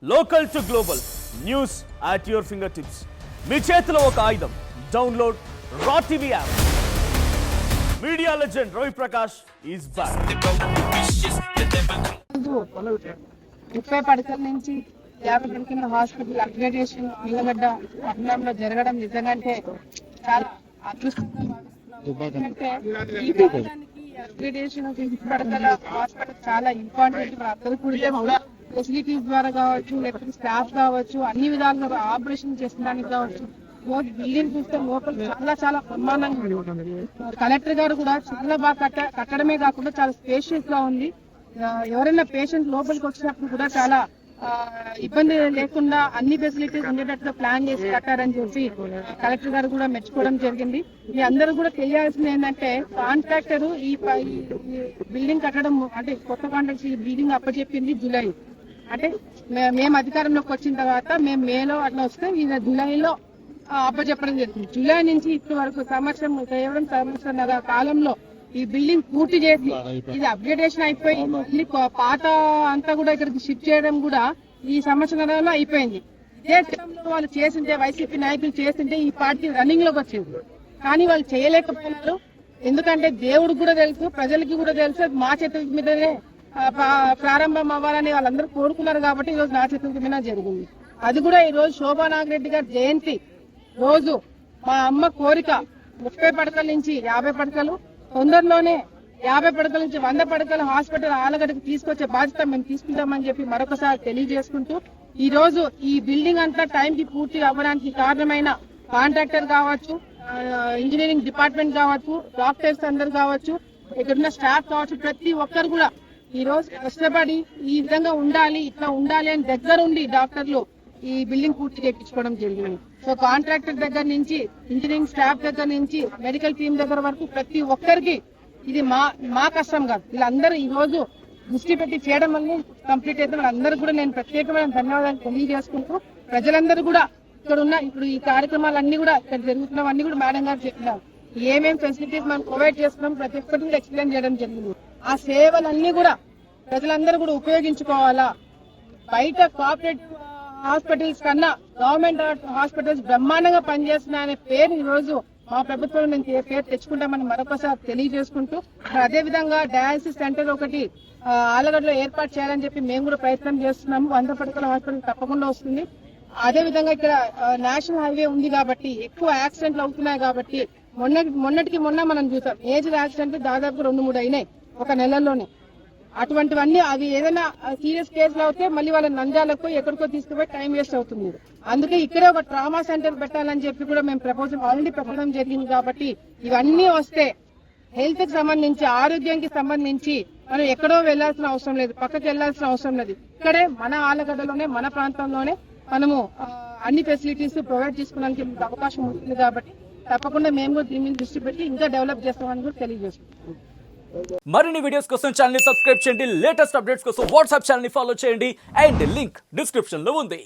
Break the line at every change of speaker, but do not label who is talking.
Local to global news at your fingertips. మీ చేతిలో ఒక ఆయుధం. డౌన్లోడ్ రా TV app. Media legend Ravi Prakash is back.
30 పడకల నుంచి 50 పడకల హాస్పిటల్ అప్గ్రేడేషన్ పిల్లగడ్డ పట్టణంలో జరగడం నిజంగానే చాలా అదృష్టంగా భావిస్తున్నాం. ఈ ప్రాంతానికి అప్గ్రేడేషన్ పడకల హాస్పిటల్ చాలా ఇంపార్టెంట్. అందరూ కూడా ఫెసిలిటీస్ ద్వారా కావచ్చు, లేకపోతే స్టాఫ్ కావచ్చు, అన్ని విధాలుగా ఆపరేషన్ చేసడానికి కావచ్చు. బిల్డింగ్ చూస్తే లోపల చాలా చాలా బ్రహ్మాండంగా ఉంది. కలెక్టర్ గారు కూడా చాలా బాగా కట్టడమే కాకుండా చాలా స్పేషియస్ గా ఉంది. ఎవరైనా పేషెంట్ లోపలికి వచ్చినప్పుడు కూడా చాలా ఇబ్బంది లేకుండా అన్ని ఫెసిలిటీస్ ఉండేటట్టుగా ప్లాన్ చేసి కట్టారని చెప్పి కలెక్టర్ గారు కూడా మెచ్చుకోవడం జరిగింది. మీ అందరూ కూడా తెలియాల్సింది ఏంటంటే కాంట్రాక్టర్ ఈ బిల్డింగ్ కట్టడం అంటే కొత్త కాంట్రాక్టర్ ఈ బిల్డింగ్ అప్పచెప్పింది జూలై. అంటే మేము అధికారంలోకి వచ్చిన తర్వాత మేము మేలో అట్లా వస్తే ఈయన జూలైలో అప్పచెప్పడం జరిగింది. జూలై నుంచి ఇప్పటి వరకు కేవలం సంవత్సరంన్నర కాలంలో ఈ బిల్డింగ్ పూర్తి చేసి ఇది అప్గ్రేడేషన్ అయిపోయి మళ్ళీ పాత అంతా కూడా ఇక్కడికి షిఫ్ట్ చేయడం కూడా ఈ సంవత్సరంలో అయిపోయింది. ఇదే టైంలో వాళ్ళు చేసింటే, వైసీపీ నాయకులు చేసింటే ఈ పార్టీ రన్నింగ్ లోకి వచ్చింది. కానీ వాళ్ళు చేయలేకపోయినారు. ఎందుకంటే దేవుడికి కూడా తెలుసు, ప్రజలకి కూడా తెలుసు మా చేతుల మీదనే ప్రారంభం అవ్వాలని వాళ్ళందరూ కోరుకున్నారు. కాబట్టి ఈ రోజు నా చేతుల మీద జరిగింది. అది కూడా ఈ రోజు శోభా నాగిరెడ్డి గారి జయంతి రోజు మా అమ్మ కోరిక 30 పడకల నుంచి 50 పడకలు, తొందరలోనే 50 పడకల నుంచి 100 పడకల హాస్పిటల్ ఆలగడ్డకు తీసుకొచ్చే బాధ్యత మేము తీసుకుంటామని చెప్పి మరొకసారి తెలియజేసుకుంటూ, ఈ రోజు ఈ బిల్డింగ్ అంతా టైంకి పూర్తి అవ్వడానికి కారణమైన కాంట్రాక్టర్ కావచ్చు, ఇంజనీరింగ్ డిపార్ట్మెంట్ కావచ్చు, డాక్టర్స్ అందరు కావచ్చు, ఇక్కడున్న స్టాఫ్ కావచ్చు, ప్రతి ఒక్కరు కూడా ఈ రోజు కష్టపడి ఈ విధంగా ఉండాలి, ఇట్లా ఉండాలి అని దగ్గర ఉండి డాక్టర్లు ఈ బిల్డింగ్ పూర్తి చేయించుకోవడం జరిగింది. సో కాంట్రాక్టర్ దగ్గర నుంచి, ఇంజనీరింగ్ స్టాఫ్ దగ్గర నుంచి, మెడికల్ టీం దగ్గర వరకు ప్రతి ఒక్కరికి ఇది మా కష్టం కాదు. వీళ్ళందరూ ఈ రోజు దృష్టి పెట్టి చేయడం వల్ల కంప్లీట్ అయితే వాళ్ళందరూ కూడా నేను ప్రత్యేకమైన ధన్యవాదాలు తెలియజేసుకుంటూ, ప్రజలందరూ కూడా ఇప్పుడు ఈ కార్యక్రమాలన్నీ కూడా ఇక్కడ జరుగుతున్నవన్నీ కూడా మేడం గారు చెప్పినారు. ఏమేం ఫెసిలిటీస్ మనం ప్రొవైడ్ చేస్తున్నాం ప్రతి ఒక్కటి కూడా ఎక్స్ప్లెయిన్ చేయడం జరిగింది. ఆ సేవలన్నీ కూడా ప్రజలందరూ కూడా ఉపయోగించుకోవాలా. బయట కార్పొరేట్ హాస్పిటల్స్ కన్నా గవర్నమెంట్ హాస్పిటల్స్ బ్రహ్మాండంగా పనిచేస్తున్నాయనే పేరు ఈ రోజు మా ప్రభుత్వం మేము పేరు తెచ్చుకుంటామని మరొకసారి తెలియజేసుకుంటూ, అదే విధంగా డయాలసిస్ సెంటర్ ఒకటి ఆలగడ్డలో ఏర్పాటు చేయాలని చెప్పి మేము కూడా ప్రయత్నం చేస్తున్నాము. 100 పడకల హాస్పిటల్ తప్పకుండా వస్తుంది. అదే విధంగా ఇక్కడ నేషనల్ హైవే ఉంది కాబట్టి ఎక్కువ యాక్సిడెంట్లు అవుతున్నాయి. కాబట్టి మొన్నటికి మొన్న మనం చూసాం మేజర్ యాక్సిడెంట్లు దాదాపు 2-3 అయినాయి ఒక నెలలోనే. అటువంటివన్నీ అవి ఏదైనా సీరియస్ కేసులు అవుతే మళ్ళీ వాళ్ళ నంద్యాలకు ఎక్కడికో తీసుకుపోయి టైం వేస్ట్ అవుతుంది. అందుకే ఇక్కడే ఒక ట్రామా సెంటర్ పెట్టాలని చెప్పి కూడా మేము ఆల్రెడీ ప్రపోజల్ జరిగింది. కాబట్టి ఇవన్నీ వస్తే హెల్త్ కి సంబంధించి, ఆరోగ్యానికి సంబంధించి మనం ఎక్కడో వెళ్లాల్సిన అవసరం లేదు, పక్కకి వెళ్లాల్సిన అవసరం లేదు. ఇక్కడే మన ఆలగడ్డలోనే, మన ప్రాంతంలోనే మనము అన్ని ఫెసిలిటీస్ ప్రొవైడ్ చేసుకోవడానికి అవకాశం ఉంటుంది. కాబట్టి తప్పకుండా మేము కూడా దీని మీద దృష్టి పెట్టి ఇంకా డెవలప్ చేస్తామని కూడా తెలియజేస్తున్నాం.
మరిన్ని వీడియోస్ కోసం ఛానల్ ని సబ్స్క్రైబ్ చేయండి. లేటెస్ట్ అప్డేట్స్ కోసం వాట్సాప్ ఛానల్ ని ఫాలో చేయండి. అండ్ లింక్ డిస్క్రిప్షన్ లో ఉంది.